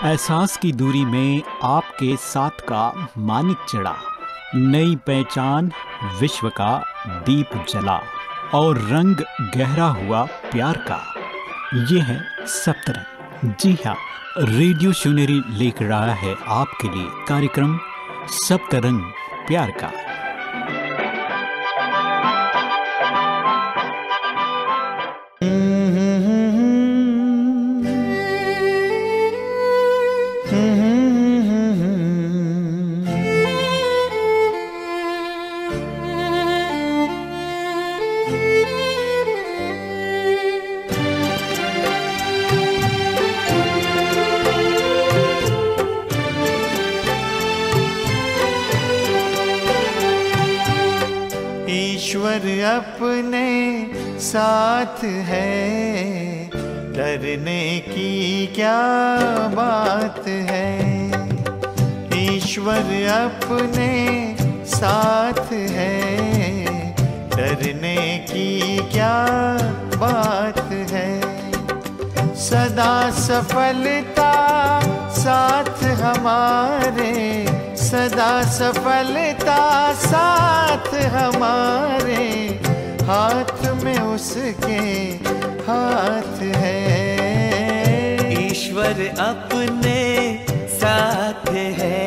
एहसास की दूरी में आपके साथ का मानिक चढ़ा, नई पहचान विश्व का दीप जला और रंग गहरा हुआ प्यार का। ये है सप्तरंग। जी हाँ, रेडियो शिवनेरी लेकर रहा है आपके लिए कार्यक्रम सप्तरंग प्यार का। ईश्वर अपने साथ है, डरने की क्या बात है। ईश्वर अपने साथ है, डरने की क्या बात है। सदा सफलता साथ हमारे, सदा सफलता साथ हमारे, हाथ में उसके हाथ है। ईश्वर अपने साथ है,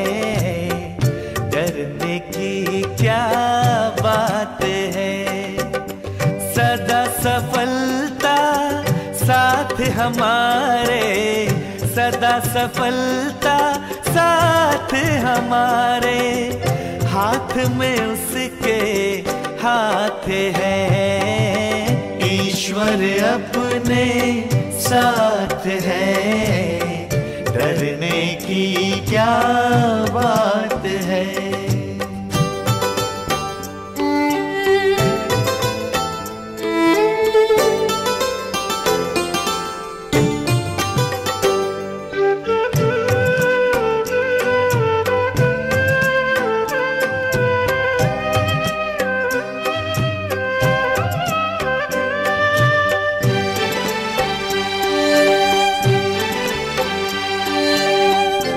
डरने की क्या बात है। सदा सफलता साथ हमारे, सदा सफलता साथ हमारे, हाथ में उसके हाथ है। ईश्वर अपने साथ है, डरने की क्या बात है।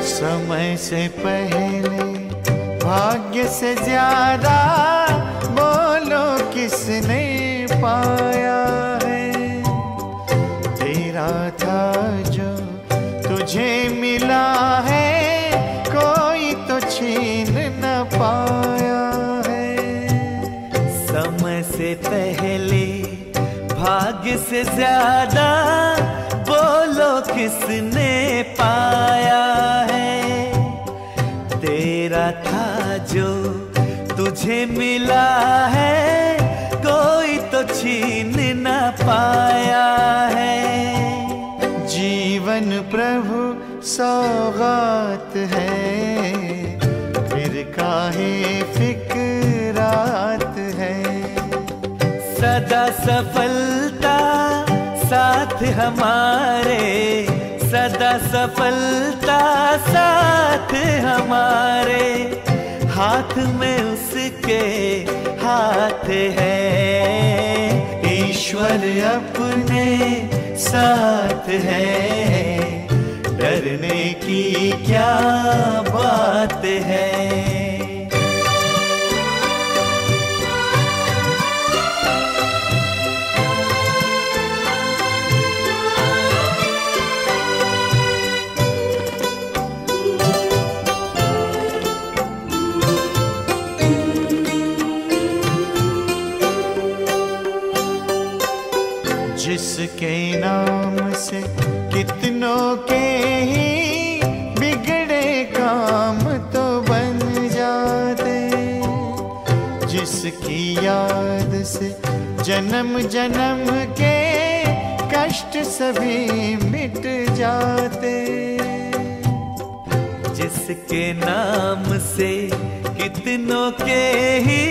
समय से पहले भाग्य से ज्यादा बोलो किसने पाया है। तेरा था जो तुझे मिला है, कोई तो छीन न पाया है। समय से पहले भाग्य से ज्यादा बोलो किसने पाया है। तेरा था जो तुझे मिला है, कोई तो छीन न पाया है। जीवन प्रभु सौगात है, फिर काहे फिक्रात है। सदा सफलता साथ हमारे, सदा सफलता साथ हमारे, हाथ में उसके हाथ है। ईश्वर अपने साथ है, डरने की क्या बात है। जिसके नाम से कितनों के ही बिगड़े काम तो बन जाते, जिसकी याद से जन्म जन्म के कष्ट सभी मिट जाते। जिसके नाम से कितनों के ही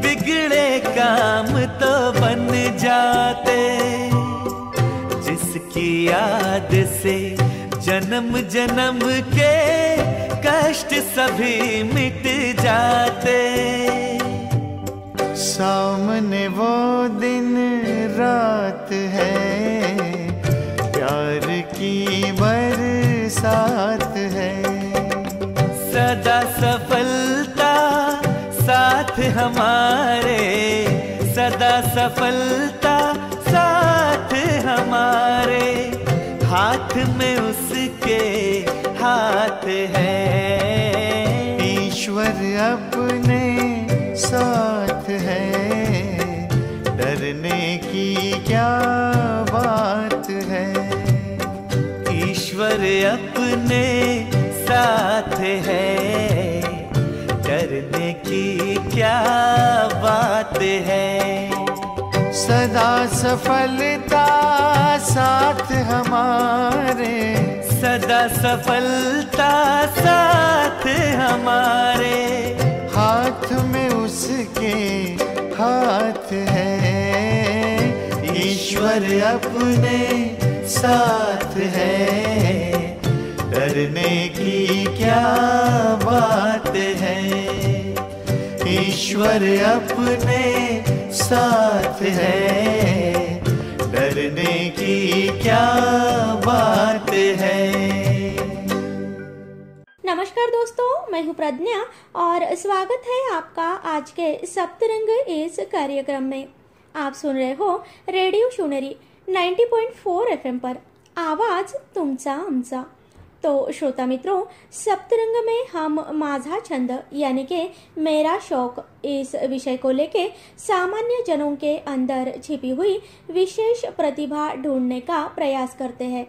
बिगड़े काम तो बन जाते, जिसकी याद से जन्म जन्म के कष्ट सभी मिट जाते। सामने वो दिन रात है, प्यार की बरसात हमारे, सदा सफलता साथ हमारे, हाथ में उसके हाथ है। ईश्वर अपने साथ है, डरने की क्या बात है। ईश्वर अपने साथ है, डरने की क्या बात है। सदा सफलता साथ हमारे, सदा सफलता साथ हमारे, हाथ में उसके हाथ है। ईश्वर अपने साथ है, डरने की क्या बात है। ईश्वर अपने साथ है, डरने की क्या बात है। नमस्कार दोस्तों, मैं हूं प्रज्ञा और स्वागत है आपका आज के सप्तरंग इस कार्यक्रम में। आप सुन रहे हो रेडियो शिवनेरी 90.4 FM पर, आवाज तुमचा आमचा। तो श्रोता मित्रों, सप्तरंग में हम माझा छंद यानी कि मेरा शौक इस विषय को लेके सामान्य जनों के अंदर छिपी हुई विशेष प्रतिभा ढूंढने का प्रयास करते हैं।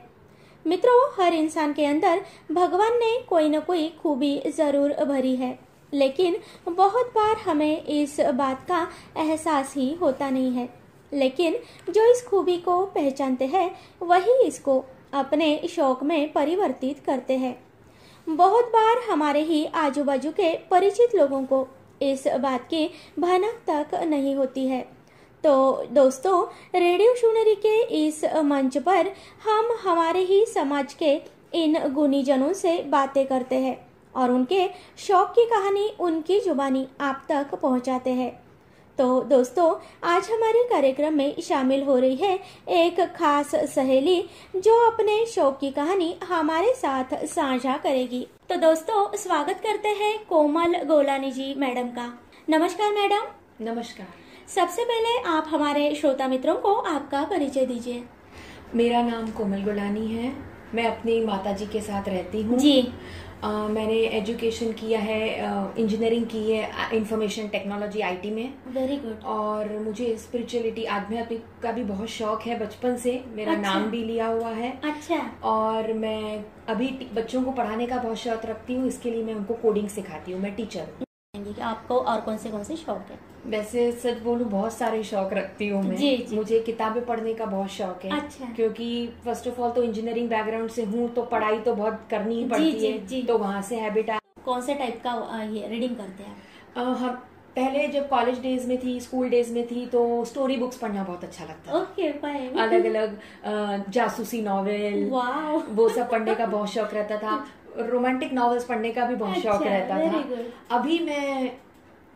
मित्रों, हर इंसान के अंदर भगवान ने कोई न कोई खूबी जरूर भरी है, लेकिन बहुत बार हमें इस बात का एहसास ही होता नहीं है। लेकिन जो इस खूबी को पहचानते हैं वही इसको अपने शौक में परिवर्तित करते हैं। बहुत बार हमारे ही आजू बाजू के परिचित लोगों को इस बात की भनक तक नहीं होती है। तो दोस्तों, रेडियो शिवनेरी के इस मंच पर हम हमारे ही समाज के इन गुणीजनों से बातें करते हैं और उनके शौक की कहानी उनकी जुबानी आप तक पहुंचाते हैं। तो दोस्तों, आज हमारे कार्यक्रम में शामिल हो रही है एक खास सहेली जो अपने शौक की कहानी हमारे साथ साझा करेगी। तो दोस्तों, स्वागत करते हैं कोमल गोलानी जी मैडम का। नमस्कार मैडम। नमस्कार। सबसे पहले आप हमारे श्रोता मित्रों को आपका परिचय दीजिए। मेरा नाम कोमल गोलानी है, मैं अपनी माताजी के साथ रहती हूँ जी। मैंने एजुकेशन किया है, इंजीनियरिंग की है इंफॉर्मेशन टेक्नोलॉजी IT में। Very good. और मुझे स्पिरिचुअलिटी आध्यात्मिक का भी बहुत शौक है, बचपन से मेरा अच्छा। नाम भी लिया हुआ है। अच्छा। और मैं अभी बच्चों को पढ़ाने का बहुत शौक रखती हूँ, इसके लिए मैं उनको कोडिंग सिखाती हूँ, मैं टीचर हूँ। कि आपको और कौन से शौक है? वैसे सच बोलूं, बहुत सारे शौक रखती हूँ मैं। जी, जी। मुझे किताबें पढ़ने का बहुत शौक है। अच्छा। क्योंकि फर्स्ट ऑफ ऑल तो इंजीनियरिंग बैकग्राउंड से हूँ, तो पढ़ाई तो बहुत करनी ही पड़ती जी, है। जी। तो वहाँ से हैबिट कौन से टाइप का ये रीडिंग करते हैं? हम पहले जब कॉलेज डेज में थी, स्कूल डेज में थी, तो स्टोरी बुक्स पढ़ना बहुत अच्छा लगता था। Okay, fine. अलग अलग जासूसी नॉवेल, वाओ, वो सब पढ़ने का बहुत शौक रहता था। रोमांटिक नॉवेल्स पढ़ने का भी बहुत अच्छा, शौक रहता very था। good। अभी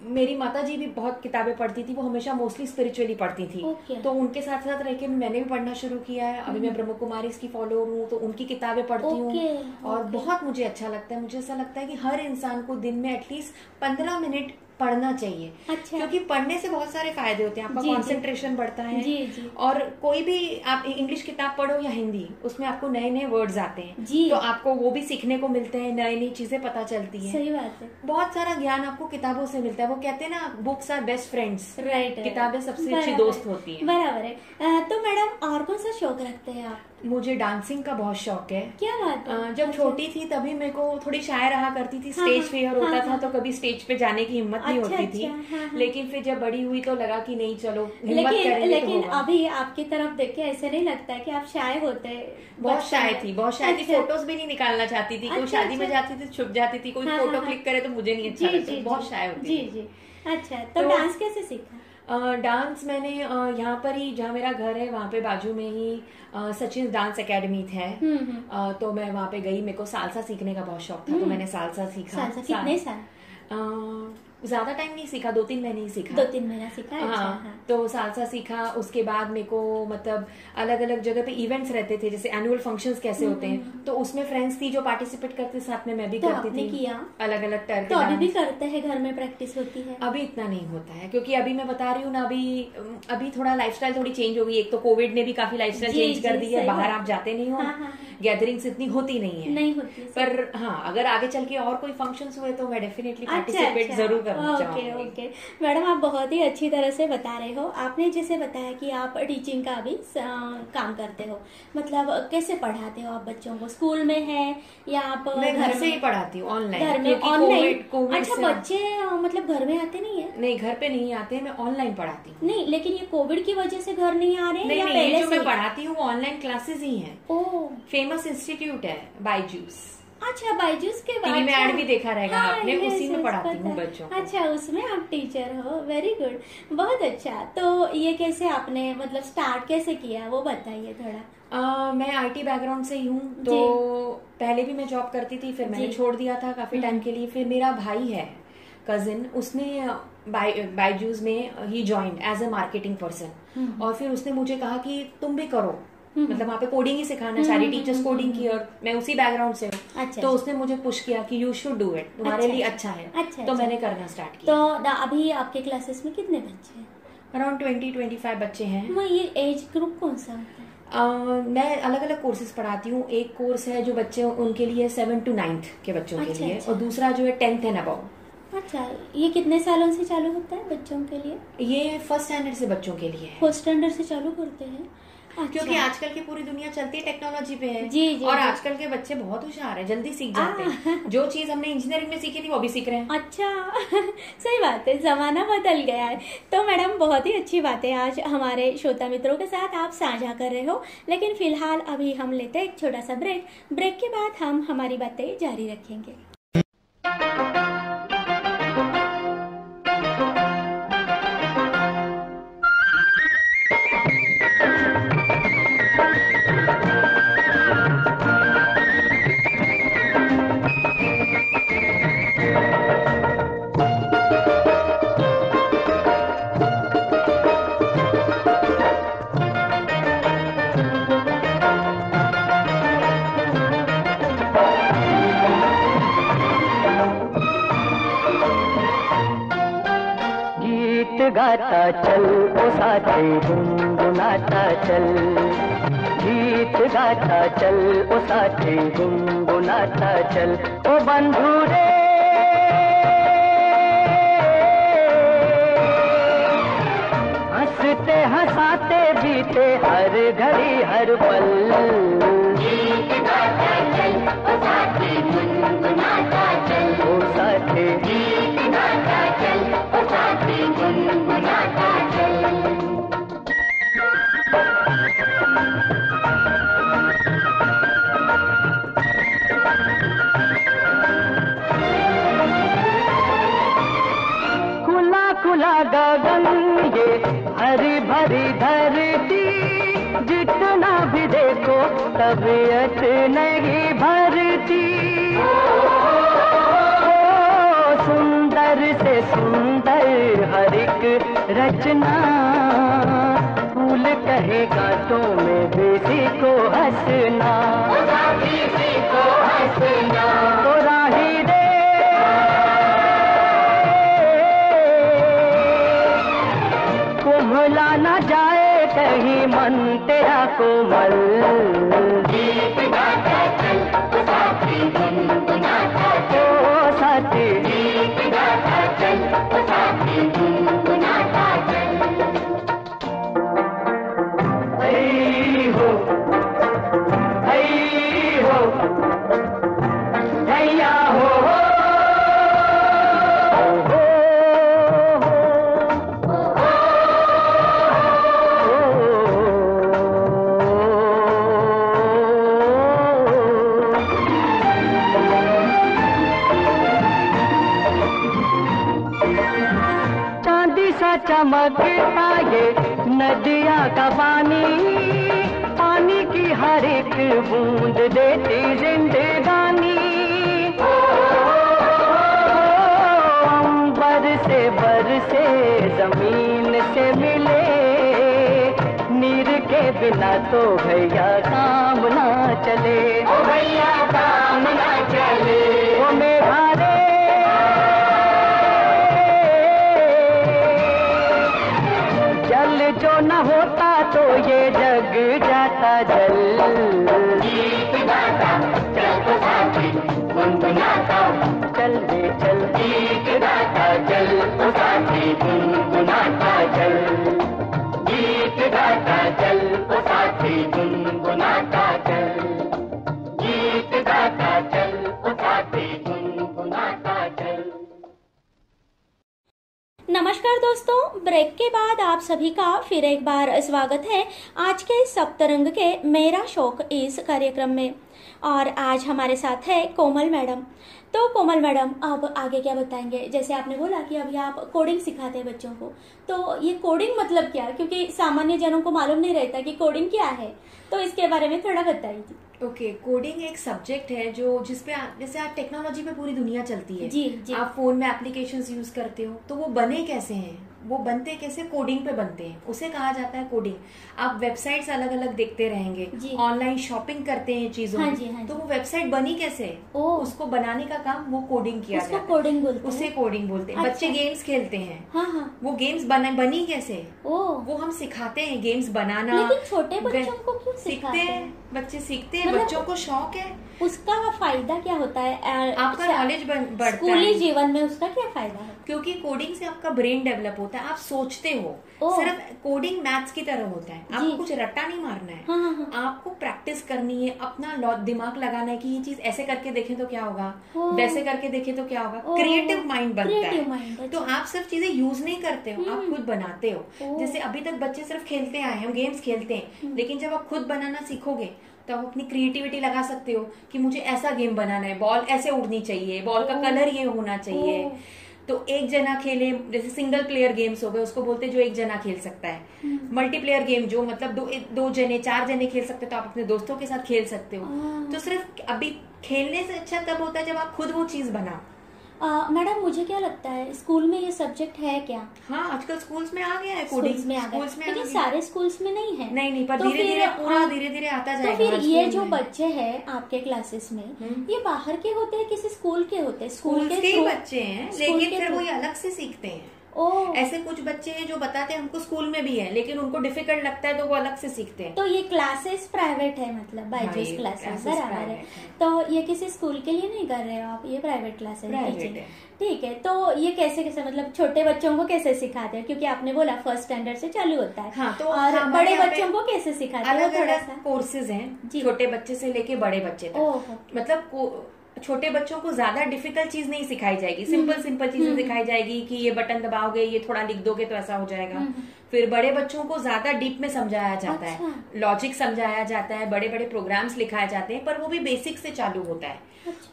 मेरी माताजी भी बहुत किताबें पढ़ती थी, वो हमेशा मोस्टली स्पिरिचुअली पढ़ती थी। Okay। तो उनके साथ साथ रह के मैंने भी पढ़ना शुरू किया है। अभी मैं ब्रह्म कुमारी की फॉलोअर हूँ, तो उनकी किताबें पढ़ती हूँ। Okay, और okay। बहुत मुझे अच्छा लगता है। मुझे ऐसा लगता है कि हर इंसान को दिन में एटलीस्ट 15 मिनट पढ़ना चाहिए। अच्छा। क्योंकि पढ़ने से बहुत सारे फायदे होते हैं। आपका जी, जी। कंसंट्रेशन बढ़ता है। जी, जी। और कोई भी आप इंग्लिश किताब पढ़ो या हिंदी, उसमें आपको नए नए वर्ड्स आते हैं। जी। तो आपको वो भी सीखने को मिलते हैं, नई नई चीजें पता चलती है। सही बात है। बहुत सारा ज्ञान आपको किताबों से मिलता है। वो कहते हैं ना, books are best friends. Right. किताबें सबसे अच्छी बराबर। दोस्त होती हैं। बराबर है। तो मैडम, और कौन सा शौक रखते हैं आप? मुझे डांसिंग का बहुत शौक है। क्या बात है? जब अच्छा। छोटी थी तभी मेरे को थोड़ी शाय रहा करती थी। हाँ, स्टेज हाँ, फेयर होता हाँ, था, हाँ। तो कभी स्टेज पे जाने की हिम्मत नहीं अच्छा, होती थी। अच्छा, हाँ, हाँ। लेकिन फिर जब बड़ी हुई तो लगा कि नहीं, चलो हिम्मत करेंगे लेकिन तो होगा। अभी आपकी तरफ देख के ऐसे नहीं लगता है कि आप शाय होते हैं? बहुत शाय थी, बहुत शाय थी। अच्छा। फोटोज भी नहीं निकालना चाहती थी। कोई अच्छा, शादी में अच्छा। जाती थी, छुप जाती थी। कोई हाँ, फोटो हाँ, क्लिक करे तो मुझे नहीं अच्छा जी, लगता। जी, बहुत जी। शाय होती जी, थी। जी। अच्छा, तो डांस कैसे सीखा? डांस मैंने यहाँ पर ही, जहाँ मेरा घर है वहाँ पे बाजू में ही सचिन डांस एकेडमी है। तो मैं वहाँ पे गई। मेरे को सालसा सीखने का बहुत शौक था, तो मैंने सालसा सीखा। सालसा कितने साल? ज्यादा टाइम नहीं सीखा, 2-3 महीने ही सीखा। 2-3 महीना सीखा। अच्छा, हाँ। तो सालसा सीखा। उसके बाद मेरे को मतलब अलग अलग जगह पे इवेंट्स रहते थे, जैसे एनुअल फंक्शंस कैसे होते हैं, तो उसमें फ्रेंड्स थी जो पार्टिसिपेट करते, साथ में मैं भी तो करती आपने थी किया? अलग अलग तरह के। तो अभी भी करते हैं, घर में प्रैक्टिस होती है? अभी इतना नहीं होता है, क्योंकि अभी मैं बता रही हूँ ना, अभी थोड़ा लाइफस्टाइल थोड़ी चेंज हो गई। एक तो कोविड ने भी काफी लाइफस्टाइल चेंज कर दी है, बाहर आप जाते नहीं हो, गैदरिंग्स इतनी होती नहीं है, नहीं होती है। पर हाँ, अगर आगे चल के और कोई फंक्शंस हुए तो मैं डेफिनेटली पार्टिसिपेट जरूर करना चाहूंगी। ओके मैडम, आप बहुत ही अच्छी तरह से बता रहे हो। आपने जैसे बताया कि आप टीचिंग का भी काम करते हो, मतलब कैसे पढ़ाते हो आप बच्चों को? स्कूल में है या आप मैं घर से ही पढ़ाती हूँ, ऑनलाइन। घर में ऑनलाइन? अच्छा, से बच्चे मतलब घर में आते नहीं है? नहीं, घर पे नहीं आते, मैं ऑनलाइन पढ़ाती हूँ। नहीं, लेकिन ये कोविड की वजह से घर नहीं आ रहे हैं? नहीं, ये जो मैं पढ़ाती हूँ ऑनलाइन क्लासेस ही है। फेमस इंस्टीट्यूट है बायजूस। अच्छा, बायजूस के बाद टीवी में ऐड भी देखा रहेगा हाँ, आपने, उसी में पढ़ाती हूँ बच्चों को। अच्छा, उसमें आप टीचर हो, वेरी गुड, बहुत अच्छा। तो ये कैसे आपने मतलब स्टार्ट कैसे किया, वो बताइए थोड़ा। मैं आईटी बैकग्राउंड से ही हूँ, तो पहले भी मैं जॉब करती थी, फिर मैंने छोड़ दिया था काफी टाइम के लिए। फिर मेरा भाई है कजिन, उसने बायजूस में ही join as a marketing person, और फिर उसने मुझे कहा कि तुम भी करो, मतलब वहाँ पे कोडिंग ही सिखाना, सारी टीचर्स कोडिंग की, और मैं उसी बैकग्राउंड से हूँ। अच्छा, तो उसने मुझे पुश किया कि यू शुड डू इट, तुम्हारे लिए अच्छा है। तो मैंने करना स्टार्ट किया। तो अभी आपके क्लासेस में कितने बच्चे हैं? अराउंड 20-25 बच्चे हैं। ये एज ग्रुप कौन सा होता है? मैं अलग अलग कोर्सेज पढ़ाती हूँ। एक कोर्स है जो बच्चे उनके लिए 7 to 9th के बच्चों के लिए, और दूसरा जो है 10th एंड अबव। अच्छा, ये कितने सालों से चालू होता है बच्चों के लिए? ये फर्स्ट स्टैंडर्ड से बच्चों के लिए है। फर्स्ट स्टैंडर्ड से चालू करते हैं? अच्छा। क्योंकि आजकल की पूरी दुनिया चलती है टेक्नोलॉजी पे है। जी, और आजकल के बच्चे बहुत होशियार है, जल्दी सीख जाते हैं। जो चीज हमने इंजीनियरिंग में सीखी थी वो भी सीख रहे हैं। अच्छा सही बात है, जमाना बदल गया है। तो मैडम, बहुत ही अच्छी बातें आज हमारे श्रोता मित्रों के साथ आप साझा कर रहे हो, लेकिन फिलहाल अभी हम लेते हैं एक छोटा सा ब्रेक के बाद हम हमारी बातें जारी रखेंगे। गाता चल ओ साथी गुनगुनाता चल, गीत गाता चल ओ साथी गुनगुनाता चल, ओ बंधु रे हंसते हंसाते बीते हर घड़ी हर पल। गीत गाता चल ओ साथी गुनगुनाता चल, ओ साथी गीत गाता चल ओ साथी गुनगुनाता चल। खुला खुला गगन ये हरी भरी धरती, जितना भी देखो तबीयत नहीं भरती। सुंदर से सुंदर हर एक रचना, फूल कहे गांठों में किसी को हंसना, किसी को हंसना। तो राही दे कुम्हला न जाए कहीं मन तेरा कोमल। गीत गाता चल ओ साथी गुनगुनाता चल, ओ साथी गीत गाता चल ओ साथी गुनगुनाता चल। हई हो हैया हो चमकता ये नदिया का पानी, पानी की हर एक बूंद देती जिंदगानी। अंबर तो भैया काम ना चले, ओ भैया काम ना चले, ओ मेघा रे जल जो न होता तो ये जग जाता जल। गीत गाता चल तो साथी गुनगुनाता चल रे चल, गीत गाता चल तो साथी गुनगुनाता चल, गीत गाता चल तो साथी गुनगुनाता चल, गीत गाता चल तो साथी गुनगुनाता चल। नमस्कार दोस्तों, ब्रेक के बाद आप सभी का फिर एक बार स्वागत है आज के सप्तरंग के मेरा शौक इस कार्यक्रम में। और आज हमारे साथ है कोमल मैडम। तो कोमल मैडम, अब आगे क्या बताएंगे? जैसे आपने बोला कि अभी आप कोडिंग सिखाते हैं बच्चों को, तो ये कोडिंग मतलब क्या? क्योंकि सामान्य जनों को मालूम नहीं रहता कि कोडिंग क्या है, तो इसके बारे में थोड़ा बताइए। ओके, कोडिंग एक सब्जेक्ट है जो जिसपे जैसे आप टेक्नोलॉजी पे पूरी दुनिया चलती है। जी। आप फोन में एप्लीकेशंस यूज करते हो, तो वो बने कैसे हैं, वो बनते कैसे? कोडिंग पे बनते हैं, उसे कहा जाता है कोडिंग। आप वेबसाइट्स अलग अलग देखते रहेंगे, ऑनलाइन शॉपिंग करते हैं चीजों की, तो वो वेबसाइट बनी कैसे? उसको बनाने का काम वो कोडिंग किया जाता है, उसे कोडिंग बोलते हैं। बच्चे गेम्स खेलते हैं, वो गेम्स बनी कैसे? वो हम सिखाते हैं गेम्स बनाना। लेकिन छोटे बच्चों को क्यों सीखते हैं? बच्चे सीखते हैं, बच्चों को शौक है। उसका फायदा क्या होता है? आपका नॉलेज बढ़ता है स्कूली जीवन में, उसका क्या फायदा है? क्योंकि कोडिंग से आपका ब्रेन डेवलप होता है, आप सोचते हो। सिर्फ कोडिंग मैथ्स की तरह होता है, आपको कुछ रट्टा नहीं मारना है। आपको प्रैक्टिस करनी है, अपना दिमाग लगाना है कि ये चीज ऐसे करके देखें तो क्या होगा, वैसे करके देखें तो क्या होगा। क्रिएटिव माइंड बनता है। तो आप सिर्फ चीजें यूज नहीं करते हो, आप खुद बनाते हो। जैसे अभी तक बच्चे सिर्फ खेलते आए हैं, गेम्स खेलते हैं, लेकिन जब आप खुद बनाना सीखोगे तो आप अपनी क्रिएटिविटी लगा सकते हो कि मुझे ऐसा गेम बनाना है, बॉल ऐसे उड़नी चाहिए, बॉल का कलर ये होना चाहिए। तो एक जना खेले, जैसे सिंगल प्लेयर गेम्स हो गए, उसको बोलते हैं जो एक जना खेल सकता है। मल्टीप्लेयर गेम जो मतलब दो जने 4 जने खेल सकते हो, तो आप अपने दोस्तों के साथ खेल सकते हो। तो सिर्फ अभी खेलने से अच्छा तब होता है जब आप खुद वो चीज बनाओ। मैडम, मुझे क्या लगता है स्कूल में ये सब्जेक्ट है क्या? हाँ, आजकल स्कूल्स में आ गया है कोडिंग, स्कूल्स में, लेकिन सारे स्कूल्स में नहीं है। नहीं, पर धीरे धीरे पूरा धीरे धीरे आता जाएगा। तो फिर ये जो बच्चे हैं आपके क्लासेस में, ये बाहर के होते हैं किसी स्कूल के होते हैं? स्कूल के ही बच्चे हैं, लेकिन फिर वो ये अलग से सीखते हैं। ऐसे कुछ बच्चे हैं जो बताते हैं हमको स्कूल में भी है, लेकिन उनको डिफिकल्ट लगता है तो वो अलग से सीखते हैं। तो ये क्लासेस प्राइवेट है, मतलब बायजूस क्लासेस बराबर है। तो ये किसी स्कूल के लिए नहीं कर रहे हो आप, ये प्राइवेट क्लासेस है? ठीक है। तो ये कैसे मतलब छोटे बच्चों को कैसे सिखाते हैं? क्योंकि आपने बोला फर्स्ट स्टैंडर्ड से चालू होता है। हाँ, तो और बड़े बच्चों को कैसे सिखाते हैं? अलग अलग कोर्सेज हैं, छोटे बच्चे से लेके बड़े बच्चे तक। मतलब छोटे बच्चों को ज्यादा डिफिकल्ट चीज नहीं सिखाई जाएगी, सिंपल चीजें सिखाई जाएगी कि ये बटन दबाओगे, ये थोड़ा लिख दोगे तो ऐसा हो जाएगा। फिर बड़े बच्चों को ज्यादा डीप में समझाया जाता है, लॉजिक समझाया जाता है, बड़े बड़े प्रोग्राम्स लिखाए जाते हैं, पर वो भी बेसिक से चालू होता है।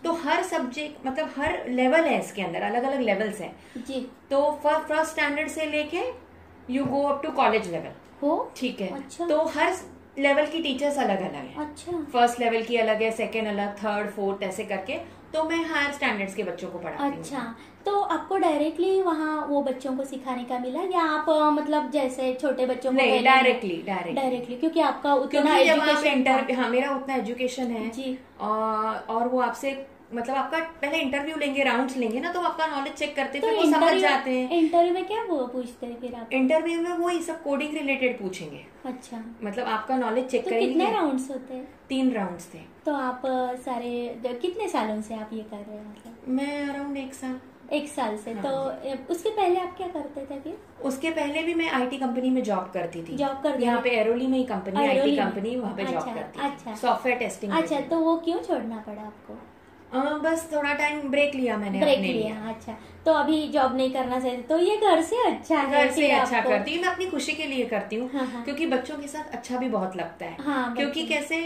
तो हर सब्जेक्ट मतलब हर लेवल है, इसके अंदर अलग अलग लेवल्स हैं जी। तो फर्स्ट स्टैंडर्ड से लेके you go up to college level, ठीक है। तो हर लेवल की टीचर्स अलग अलग है। फर्स्ट लेवल की अलग है, सेकेंड अलग, थर्ड फोर्थ ऐसे करके। तो मैं हायर स्टैंडर्ड्स के बच्चों को पढ़ाती हूँ। तो आपको डायरेक्टली वहाँ वो बच्चों को सिखाने का मिला, या आप मतलब जैसे छोटे बच्चों को? नहीं, डायरेक्टली, क्योंकि आपका उतना एजुकेशन, हाँ, मेरा उतना एजुकेशन है जी। और वो आपसे मतलब आपका पहले इंटरव्यू लेंगे, राउंड्स लेंगे ना, तो आपका नॉलेज चेक करते हैं, फिर वो समझ जाते हैं। इंटरव्यू में क्या वो पूछते हैं फिर आप? इंटरव्यू में वो ये सब कोडिंग रिलेटेड पूछेंगे। अच्छा, मतलब आपका नॉलेज चेक करेंगे। कितने राउंड्स होते हैं? 3 राउंड्स थे। तो आप सारे कितने सालों से आप ये कर रहे हैं? मतलब मैं अराउंड 1 साल से। तो उसके पहले आप क्या करते थे फिर? उसके पहले भी मैं आईटी कंपनी में जॉब करती थी। यहाँ पे एरोली में ही कंपनी, आईटी कंपनी, वहाँ पे जॉब करती थी। अच्छा, सॉफ्टवेयर टेस्टिंग। अच्छा, तो वो क्यों छोड़ना पड़ा आपको? बस थोड़ा टाइम ब्रेक लिया मैंने। अच्छा, तो अभी जॉब नहीं करना चाहिए, तो ये घर से अच्छा है। घर से अच्छा करती हूँ, मैं अपनी खुशी के लिए करती हूँ। क्योंकि बच्चों के साथ अच्छा भी बहुत लगता है। क्योंकि कैसे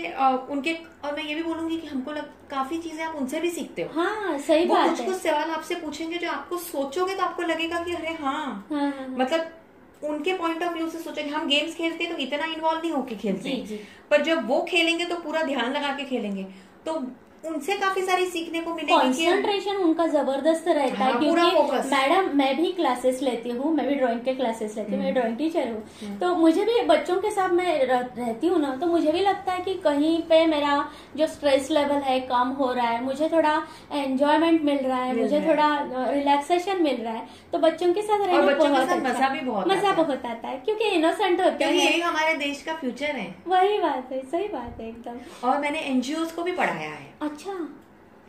उनके, और मैं ये भी बोलूंगी कि हमको काफी चीजें आप उनसे भी सीखते हो। हाँ, सही बात है। कुछ सवाल आपसे पूछेंगे जो आपको सोचोगे तो आपको लगेगा कि अरे हाँ, मतलब उनके पॉइंट ऑफ व्यू से सोचेंगे। हम गेम्स खेलते हैं तो इतना इन्वॉल्व नहीं होके खेलते, पर जब वो खेलेंगे तो पूरा ध्यान लगा के खेलेंगे, तो उनसे काफी सारी सीखने को मिलेगी। कंसंट्रेशन उनका जबरदस्त रहता है, क्योंकि मैडम मैं भी क्लासेस लेती हूँ, मैं भी ड्राइंग के क्लासेस लेती हूँ, मैं ड्राइंग टीचर हूँ, तो मुझे भी बच्चों के साथ मैं रहती हूँ ना, तो मुझे भी लगता है कि कहीं पे मेरा जो स्ट्रेस लेवल है कम हो रहा है, मुझे थोड़ा एंजॉयमेंट मिल रहा है, मुझे थोड़ा रिलैक्सेशन मिल रहा है। तो बच्चों के साथ रहना बहुत मजा बहुत आता है, क्योंकि इनोसेंट होते हैं, यही हमारे देश का फ्यूचर है। वही बात है, सही बात है एकदम। और मैंने एनजीओ को भी पढ़ाया है। अच्छा,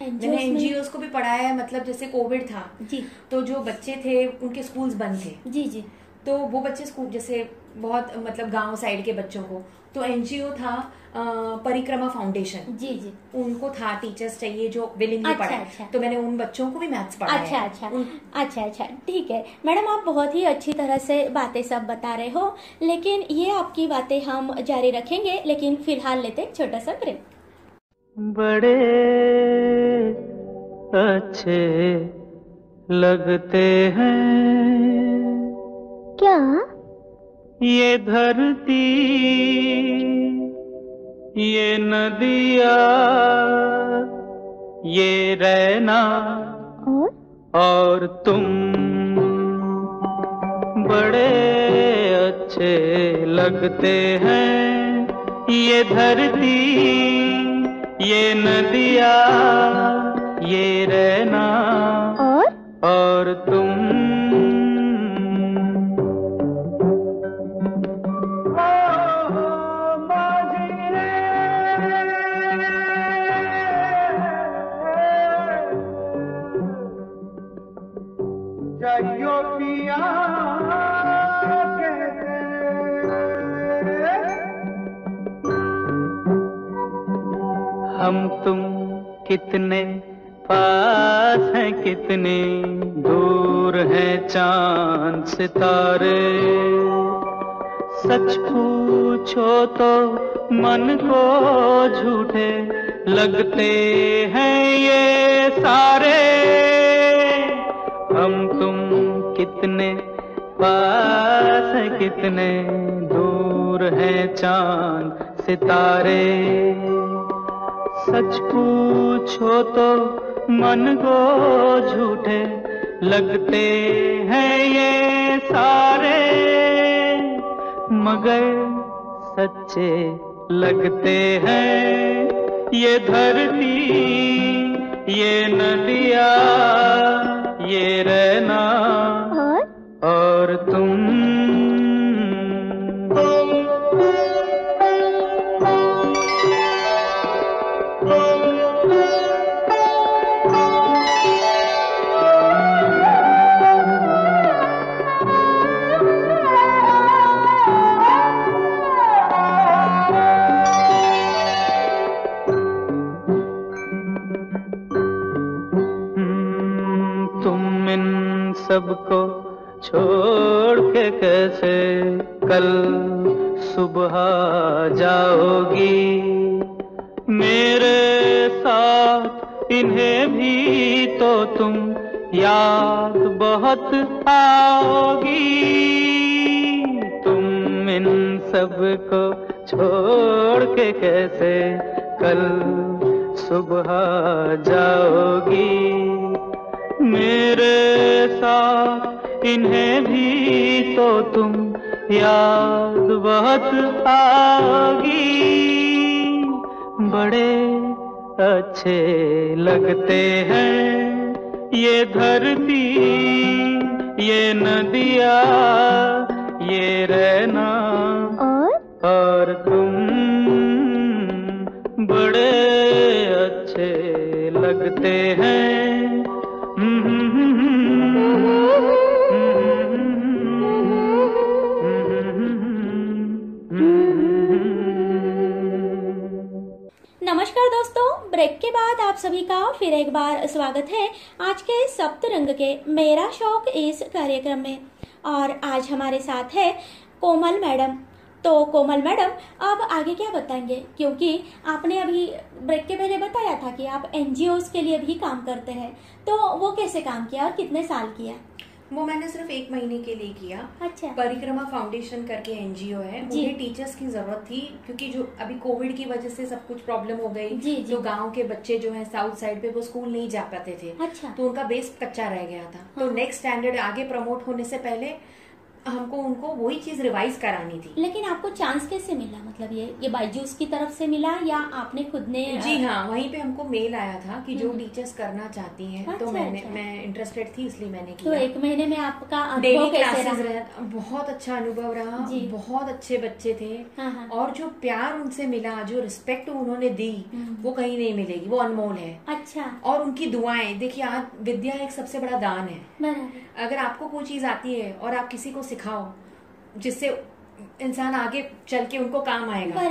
मैंने एनजीओ को भी पढ़ाया है, मतलब जैसे कोविड था जी, तो जो बच्चे थे उनके स्कूल्स बंद थे जी जी, तो वो बच्चे स्कूल जैसे बहुत मतलब गांव साइड के बच्चों को, तो एनजीओ था परिक्रमा फाउंडेशन जी जी, उनको था टीचर्स चाहिए जो विलिंगली पढ़ाए। अच्छा। तो मैंने उन बच्चों को भी मैथ्स पढ़ाया। अच्छा, ठीक है मैडम, आप बहुत ही अच्छी तरह से बातें सब बता रहे हो, लेकिन ये आपकी बातें हम जारी रखेंगे, लेकिन फिलहाल लेते हैं छोटा सा ब्रेक। बड़े अच्छे लगते हैं क्या ये धरती, ये नदिया, ये रहना और तुम, बड़े अच्छे लगते हैं ये धरती, ये नदिया, ये रहना और तुम। हम तुम कितने पास हैं, कितने दूर हैं चांद सितारे, सच पूछो तो मन को झूठे लगते हैं ये सारे। हम तुम कितने पास हैं, कितने दूर हैं चांद सितारे, सच पूछो तो मन को झूठे लगते हैं ये सारे, मगर सच्चे लगते हैं ये धरती, ये नदिया, ये रहना और तुम। सबको छोड़ के कैसे कल सुबह जाओगी, मेरे साथ इन्हें भी तो तुम याद बहुत आओगी। तुम इन सबको छोड़ के कैसे कल सुबह जाओगी, मेरे साथ इन्हें भी तो तुम याद बहुत आओगी। बड़े अच्छे लगते हैं ये धरती, ये नदिया, ये रहना और तुम, बड़े अच्छे लगते हैं। नमस्कार दोस्तों, ब्रेक के बाद आप सभी का फिर एक बार स्वागत है आज के सप्तरंग के मेरा शौक इस कार्यक्रम में। और आज हमारे साथ है कोमल मैडम। तो कोमल मैडम, अब आगे क्या बताएंगे, क्योंकि आपने अभी ब्रेक के पहले बताया था कि आप एनजीओ के लिए भी काम करते हैं, तो वो कैसे काम किया और कितने साल किया? वो मैंने सिर्फ 1 महीने के लिए किया। अच्छा। परिक्रमा फाउंडेशन करके एनजीओ है, मुझे टीचर्स की जरूरत थी क्योंकि जो अभी कोविड की वजह से सब कुछ प्रॉब्लम हो गई, तो गांव के बच्चे जो है साउथ साइड पे वो स्कूल नहीं जा पाते थे। अच्छा। तो उनका बेस कच्चा रह गया था। तो नेक्स्ट स्टैंडर्ड आगे प्रमोट होने से पहले हमको उनको वही चीज रिवाइज करानी थी। लेकिन आपको चांस कैसे मिला, मतलब ये बायजूस की तरफ से मिला या आपने खुद ने? जी हाँ, वहीं पे हमको मेल आया था कि जो टीचर्स करना चाहती हैं, तो मैं इंटरेस्टेड थी इसलिए मैंने किया। तो 1 महीने में आपका डेली क्लासेस रहा, बहुत अच्छा अनुभव रहा, बहुत अच्छे बच्चे थे। और जो प्यार उनसे मिला, जो रिस्पेक्ट उन्होंने दी, वो कहीं नहीं मिलेगी, वो अनमोल है। अच्छा। और उनकी दुआएं, देखिए आज विद्या एक सबसे बड़ा दान है। अगर आपको कोई चीज आती है और आप किसी को सिखाओ जिससे इंसान आगे चल के उनको काम आएगा,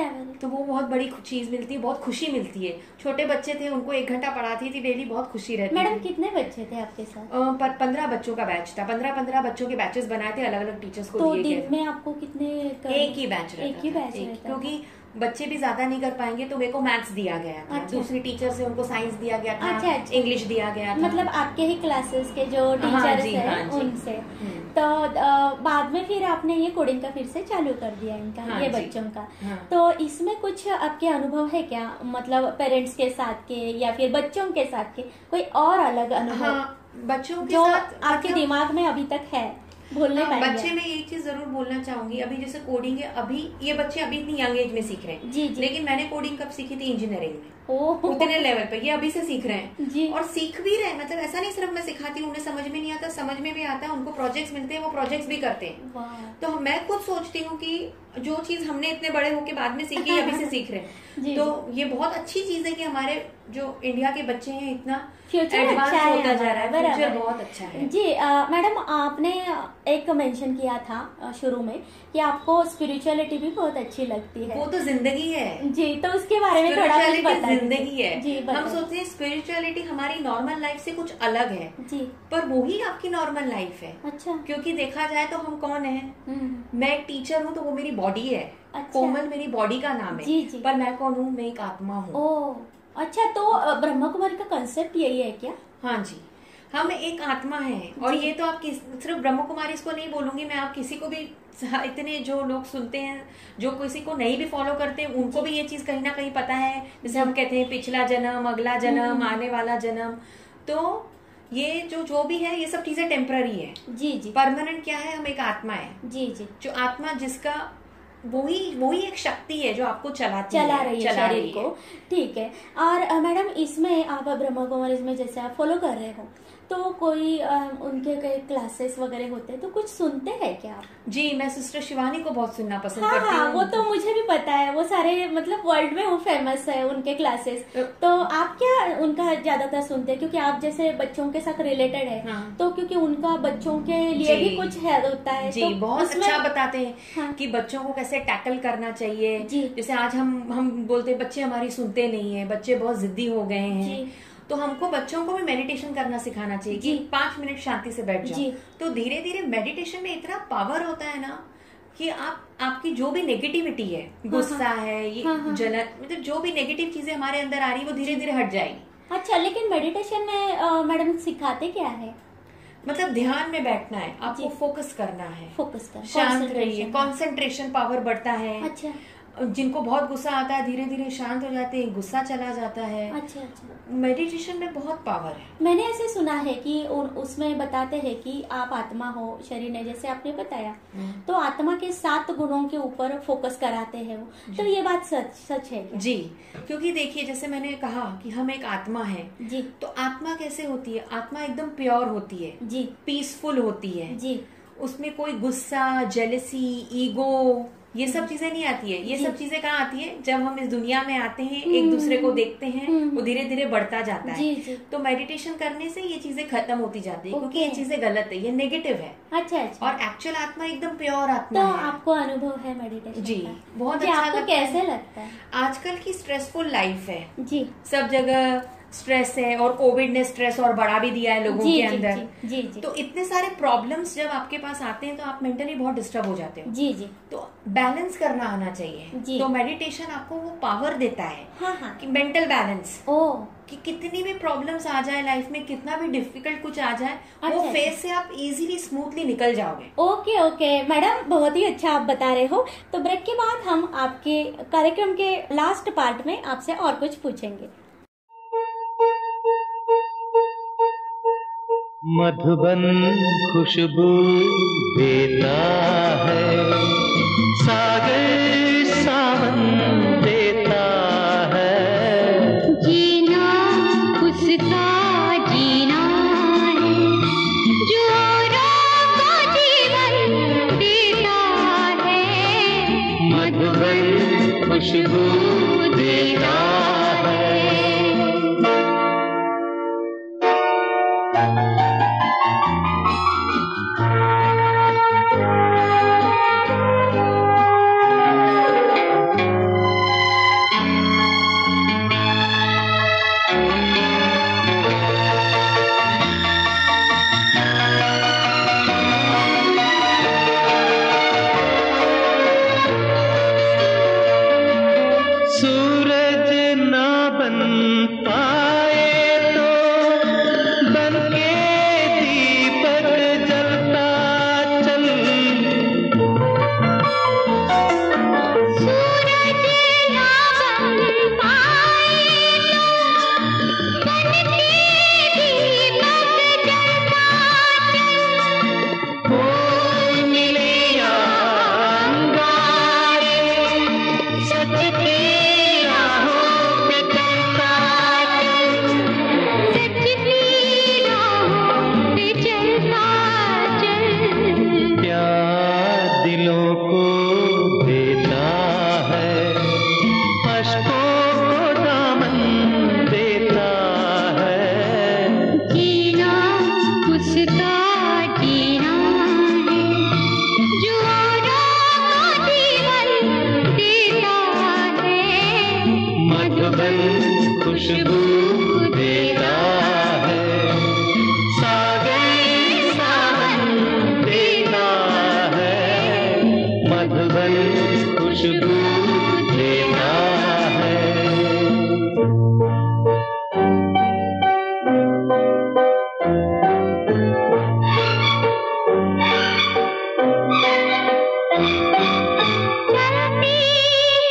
तो वो बहुत बड़ी चीज मिलती है, बहुत खुशी मिलती है। छोटे बच्चे थे, उनको 1 घंटा पढ़ाती थी डेली, बहुत खुशी रहती है। मैडम कितने बच्चे थे आपके साथ? 15 बच्चों का बैच था। 15 बच्चों के बैचेस बनाए थे, अलग अलग टीचर्स को दिए गए। दिन में आपको कितने? एक ही बैच रहता, क्योंकि बच्चे भी ज्यादा नहीं कर पाएंगे, तो मेरे को मैथ्स दिया गया था। दूसरी टीचर से उनको साइंस दिया गया था, इंग्लिश दिया गया था। मतलब आपके ही क्लासेस के जो टीचर्स हैं उनसे। तो बाद में फिर आपने ये कोडिंग का फिर से चालू कर दिया इनका, ये बच्चों का। तो इसमें कुछ आपके अनुभव है क्या, मतलब पेरेंट्स के साथ के या फिर बच्चों के साथ के कोई और अलग अनुभव बच्चों के जो साथ आपके दिमाग में अभी तक है, बोलने पाएंगे? बच्चे में एक चीज जरूर बोलना चाहूंगी, अभी जैसे कोडिंग है, अभी ये बच्चे अभी इतनी यंग एज में सीख रहे हैं। जी। लेकिन मैंने कोडिंग कब सीखी थी? इंजीनियरिंग में। उतने लेवल पे ये अभी से सीख रहे हैं और सीख भी रहे हैं। मतलब ऐसा नहीं सिर्फ मैं सिखाती हूँ, उन्हें समझ में नहीं आता, समझ में भी आता है, उनको प्रोजेक्ट्स मिलते हैं, वो प्रोजेक्ट्स भी करते हैं। तो मैं खुद सोचती हूँ कि जो चीज हमने इतने बड़े होके बाद में सीखी, अभी से सीख रहे हैं। तो ये बहुत अच्छी चीज है कि हमारे जो इंडिया के बच्चे हैं इतना फ्यूचर एडवांस अच्छा होता जा रहा है, फ्यूचर बराबर बहुत अच्छा है। जी। मैडम आपने एक मेंशन किया था शुरू में कि आपको स्पिरिचुअलिटी भी बहुत अच्छी लगती है। वो तो जिंदगी है जी, तो उसके बारे में थोड़ा कुछ बता दीजिए। जिंदगी है जी, हम सोचते हैं स्पिरिचुअलिटी हमारी नॉर्मल लाइफ से कुछ अलग है जी, पर वही आपकी नॉर्मल लाइफ है। अच्छा। क्योंकि देखा जाए तो हम कौन है? मैं एक टीचर हूँ तो वो मेरी बॉडी है। अच्छा। कोमल मेरी बॉडी का नाम है। जी, जी। पर मैं कौन हूँ? मैं एक आत्मा हूँ। ओ अच्छा, तो ब्रह्मा कुमारी का कंसेप्ट यही है क्या? हाँ जी, हम एक आत्मा है। और ये तो आप सिर्फ ब्रह्म कुमारी इसको नहीं बोलूंगी मैं, आप किसी को भी, इतने जो लोग सुनते हैं, जो किसी को नहीं भी फॉलो करते हैं, उनको भी ये चीज कहीं ना कहीं पता है। जैसे हम कहते हैं पिछला जन्म, अगला जन्म, आने वाला जन्म। तो ये जो भी है, ये सब चीजें टेम्पररी है। जी जी। परमानेंट क्या है? हम एक आत्मा है। जी जी। जो आत्मा जिसका वही एक शक्ति है जो आपको चला रही है शरीर को। ठीक है। और मैडम इसमें आप ब्रह्मा कुमारी में जैसे आप फॉलो कर रहे हो, तो कोई उनके कई क्लासेस वगैरह होते हैं, तो कुछ सुनते हैं क्या आप? जी, मैं सिस्टर शिवानी को बहुत सुनना पसंद हाँ, करती हूँ। वो तो मुझे भी पता है, वो सारे मतलब वर्ल्ड में वो फेमस है उनके क्लासेस। तो आप क्या उनका ज्यादातर सुनते हैं? क्योंकि आप जैसे बच्चों के साथ रिलेटेड है। हाँ। तो क्योंकि उनका बच्चों के लिए भी कुछ है होता है। जी, तो बहुत अच्छा बताते हैं। हाँ। कि बच्चों को कैसे टैकल करना चाहिए। जी। जैसे आज हम बोलते हैं बच्चे हमारी सुनते नहीं है, बच्चे बहुत जिद्दी हो गए हैं। तो हमको बच्चों को भी मेडिटेशन करना सिखाना चाहिए कि 5 मिनट शांति से बैठ जाओ। तो धीरे धीरे मेडिटेशन में इतना पावर होता है ना कि आपकी जो भी नेगेटिविटी है, गुस्सा है, ये जलन, मतलब जो भी नेगेटिव चीजें हमारे अंदर आ रही है, वो धीरे धीरे हट जाएगी। अच्छा, लेकिन मेडिटेशन में मैडम सिखाते क्या है? मतलब ध्यान में बैठना है, आपको फोकस करना है, शांत रहिए, कंसंट्रेशन पावर बढ़ता है। अच्छा। जिनको बहुत गुस्सा आता है धीरे धीरे शांत हो जाते हैं, गुस्सा चला जाता है। अच्छा अच्छा। मेडिटेशन में बहुत पावर है। मैंने ऐसे सुना है कि उसमें बताते हैं कि आप आत्मा हो, शरीर ने, जैसे आपने बताया, तो आत्मा के 7 गुणों के ऊपर फोकस कराते हैं वो। तो ये बात सच है क्या? जी, क्योंकि देखिए जैसे मैंने कहा कि हम एक आत्मा है। जी। तो आत्मा कैसे होती है? आत्मा एकदम प्योर होती है। जी। पीसफुल होती है। जी। उसमें कोई गुस्सा, जेलसी, ईगो, ये सब चीजें नहीं आती है। ये सब चीजें कहाँ आती है? जब हम इस दुनिया में आते हैं, एक दूसरे को देखते हैं, वो धीरे धीरे बढ़ता जाता है। जी। तो मेडिटेशन करने से ये चीजें खत्म होती जाती है, क्योंकि ये चीजें गलत है, ये नेगेटिव है। अच्छा अच्छा। और एक्चुअल आत्मा एकदम प्योर आत्मा है। तो आपको अनुभव है मेडिटेशन? जी, बहुत अच्छा लगता है। कैसे लगता है? आजकल की स्ट्रेसफुल लाइफ है। जी। सब जगह स्ट्रेस है, और कोविड ने स्ट्रेस और बढ़ा भी दिया है लोगों के अंदर। जी जी। तो इतने सारे प्रॉब्लम्स जब आपके पास आते हैं तो आप मेंटली बहुत डिस्टर्ब हो जाते हो। जी जी। तो बैलेंस करना आना चाहिए जी। तो मेडिटेशन आपको वो पावर देता है। हाँ हाँ। कि मेंटल बैलेंस, ओ कि कितनी भी प्रॉब्लम्स आ जाए लाइफ में, कितना भी डिफिकल्ट कुछ आ जाए, वो अच्छा। फेज से आप इजीली स्मूथली निकल जाओगे। ओके ओके मैडम, बहुत ही अच्छा आप बता रहे हो। तो ब्रेक के बाद हम आपके कार्यक्रम के लास्ट पार्ट में आपसे और कुछ पूछेंगे। मधुबन खुशबू देता है, सागर सावन देता है, जीना उसका जीना है, जो औरों को जीवन देता है। मधुबन खुशबू देता है। सूरज ना बन पाए तो बनके दीपक जलता चल, सूरज ना बन पाए तो बनके दीपक जलता चल। ओ मिले अंगारे सच की राहों पे चलता चल, सच की राहों पे चलता चल। प्यार दिलों को देता है, अश्कों को दामन देता है, जीना उसका जीना है, जो औरों को जीवन देता है। मधुबन खुशबू देता है, सागर सावन देता है, मधुबन खुशबू देता है। चलती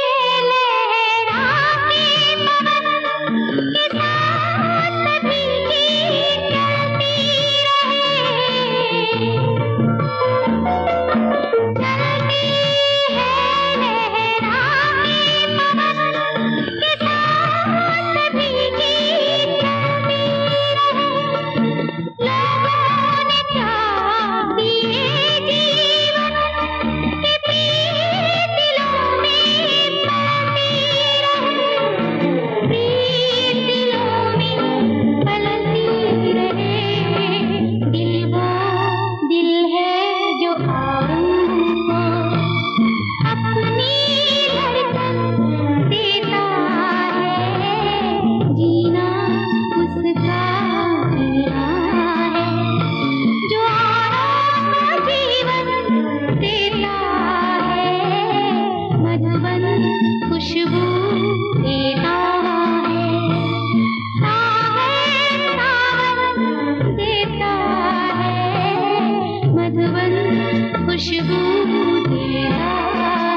है लहरा के पवन के साथ सभी की चलती रहे। चलती है लहरा के पवन के साथ सभी की चलती रहे। लोगों ने त्याग दिए जीवन के पीर दिलों में पलती रहे। पीर दिलों में पलती रहे। दिल वो दिल है जो औरों को अपनी धड़कन देता है। जीना उसका जीना है, जो औरों को जीवन देता है। मधुबन खुशबू देता है, सावन सावन देता है। मधुबन खुशबू देता है।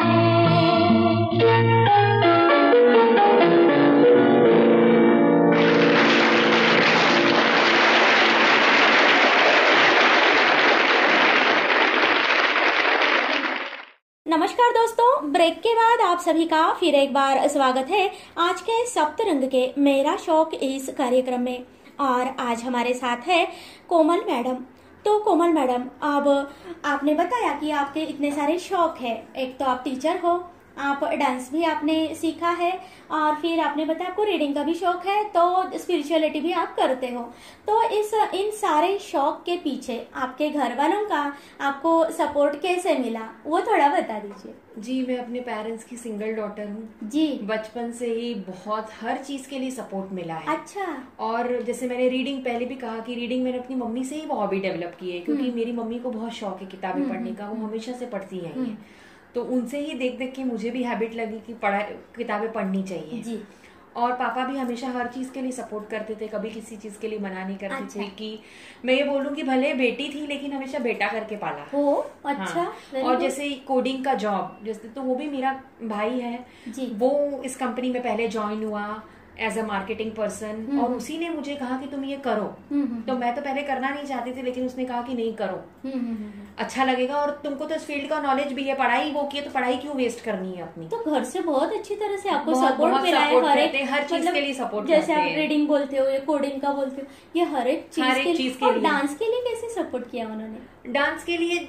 नमस्कार दोस्तों, ब्रेक के बाद आप सभी का फिर एक बार स्वागत है आज के सप्तरंग के मेरा शौक इस कार्यक्रम में। और आज हमारे साथ है कोमल मैडम। तो कोमल मैडम, अब आपने बताया कि आपके इतने सारे शौक है। एक तो आप टीचर हो, आप डांस भी आपने सीखा है और फिर आपने बताया आपको रीडिंग का भी शौक है, तो स्पिरिचुअलिटी भी आप करते हो। तो इन सारे शौक के पीछे आपके घर वालों का आपको सपोर्ट कैसे मिला, वो थोड़ा बता दीजिए। जी, मैं अपने पेरेंट्स की सिंगल डॉटर हूँ जी। बचपन से ही बहुत हर चीज के लिए सपोर्ट मिला है। अच्छा। और जैसे मैंने रीडिंग पहले भी कहा कि रीडिंग मैंने अपनी मम्मी से ही वो हॉबी डेवलप की है, क्योंकि मेरी मम्मी को बहुत शौक है किताबें पढ़ने का, वो हमेशा से पढ़ती आई है। तो उनसे ही देख देख के मुझे भी हैबिट लगी कि किताबें पढ़नी चाहिए जी। और पापा भी हमेशा हर चीज के लिए सपोर्ट करते थे, कभी किसी चीज के लिए मना नहीं करते अच्छा। थे। कि मैं ये बोलूं कि भले बेटी थी लेकिन हमेशा बेटा करके पाला। हो, अच्छा। हाँ। और जैसे कोडिंग का जॉब जैसे, तो वो भी मेरा भाई है जी। वो इस कंपनी में पहले ज्वाइन हुआ एज अ मार्केटिंग पर्सन, और उसी ने मुझे कहा कि तुम ये करो। तो मैं तो पहले करना नहीं चाहती थी, लेकिन उसने कहा कि नहीं करो, अच्छा लगेगा और तुमको तो इस फील्ड का नॉलेज भी है, पढ़ाई वो की है, तो पढ़ाई क्यों वेस्ट करनी है अपनी। तो घर से बहुत अच्छी तरह से आपको बहुत- सपोर्ट बहुत मिला है, support हर करते हैं, हर चीज मतलब के लिए सपोर्ट जैसे करते आप हैं। रीडिंग बोलते हो या कोडिंग का बोलते हो, ये हर एक चीज के लिए। और डांस के लिए कैसे सपोर्ट किया उन्होंने? डांस के लिए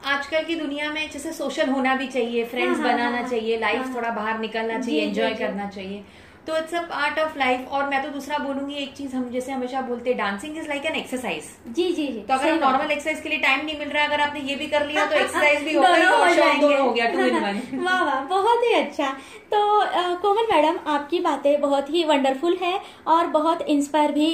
आजकल की दुनिया में जैसे सोशल होना भी चाहिए, फ्रेंड्स हाँ, बनाना हाँ, चाहिए, लाइफ हाँ, थोड़ा बाहर निकलना जी, चाहिए, जी, एंजॉय जी। करना चाहिए। तो it's a part of life. और मैं तो दूसरा बोलूंगी एक चीज, हम जैसे हमेशा बोलते हैं dancing is like an exercise. जी जी जी। तो अगर सही बात नॉर्मल एक्सरसाइज के लिए टाइम नहीं मिल रहा है, अगर आपने ये भी कर लिया तो एक्सरसाइज भी हो दोनों गई और शौक जाएंगे। दोनों हो गया, 2 in 1। वाह वाह, बहुत ही अच्छा। तो कोमल मैडम, आपकी बातें बहुत ही वंडरफुल है और बहुत इंस्पायर भी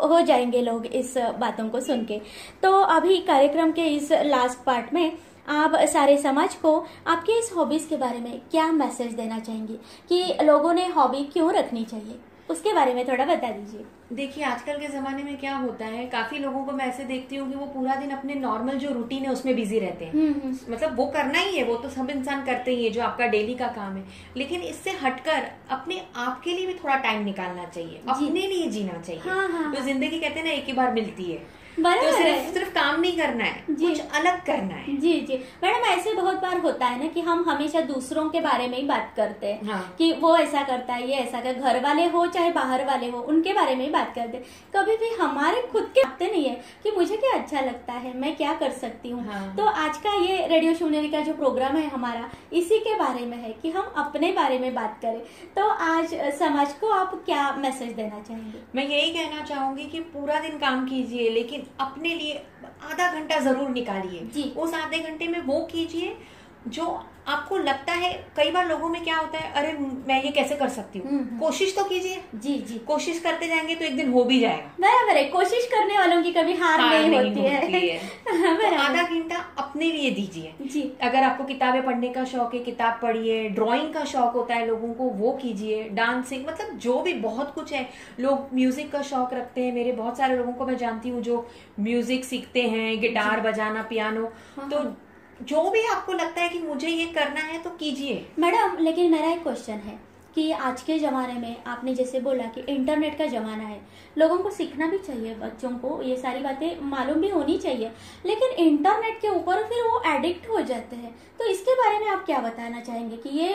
हो जाएंगे लोग इस बातों को सुन के। तो अभी कार्यक्रम के इस लास्ट पार्ट में आप सारे समाज को आपके इस हॉबीज के बारे में क्या मैसेज देना चाहेंगी कि लोगों ने हॉबी क्यों रखनी चाहिए, उसके बारे में थोड़ा बता दीजिए। देखिए, आजकल के जमाने में क्या होता है, काफी लोगों को मैं ऐसे देखती हूँ कि वो पूरा दिन अपने नॉर्मल जो रूटीन है उसमें बिजी रहते हैं। मतलब वो करना ही है, वो तो सब इंसान करते ही है, जो आपका डेली का काम है। लेकिन इससे हटकर अपने आप के लिए भी थोड़ा टाइम निकालना चाहिए, अपने लिए जीना चाहिए। हाँ, हाँ, तो जिंदगी कहते हैं ना, एक ही बार मिलती है, बराबर तो है। सिर्फ काम नहीं करना है, कुछ अलग करना है। जी जी मैडम, ऐसे बहुत बार होता है ना कि हम हमेशा दूसरों के बारे में ही बात करते हैं। हाँ। कि वो ऐसा करता है, ये ऐसा कर, घर वाले हो चाहे बाहर वाले हो, उनके बारे में ही बात करते हैं। कभी भी हमारे खुद के आते नहीं है कि मुझे क्या अच्छा लगता है, मैं क्या कर सकती हूँ। हाँ। तो आज का ये रेडियो शून्यरी का जो प्रोग्राम है हमारा, इसी के बारे में है कि हम अपने बारे में बात करें। तो आज समाज को आप क्या मैसेज देना चाहेंगे? मैं यही कहना चाहूंगी कि पूरा दिन काम कीजिए, लेकिन अपने लिए आधा घंटा जरूर निकालिए। जी। उस आधे घंटे में वो कीजिए जो आपको लगता है। कई बार लोगों में क्या होता है, अरे मैं ये कैसे कर सकती हूँ, कोशिश तो कीजिए। जी जी, कोशिश करते जाएंगे तो एक दिन हो भी जाएगा। बराबर है। कोशिश करने वालों की कभी हार नहीं होती है। तो बराबर। आधा घंटा अपने लिए दीजिए। जी। अगर आपको किताबें पढ़ने का शौक है, किताब पढ़िए। ड्राइंग का शौक होता है लोगों को, वो कीजिए। डांसिंग, मतलब जो भी बहुत कुछ है। लोग म्यूजिक का शौक रखते हैं, मेरे बहुत सारे लोगों को मैं जानती हूँ जो म्यूजिक सीखते हैं, गिटार बजाना, पियानो। तो जो भी आपको लगता है कि मुझे ये करना है तो कीजिए। मैडम, लेकिन मेरा एक क्वेश्चन है कि आज के ज़माने में आपने जैसे बोला कि इंटरनेट का ज़माना है, लोगों को सीखना भी चाहिए, बच्चों को ये सारी बातें मालूम भी होनी चाहिए, लेकिन इंटरनेट के ऊपर फिर वो एडिक्ट हो जाते हैं। तो इसके बारे में आप क्या बताना चाहेंगे कि ये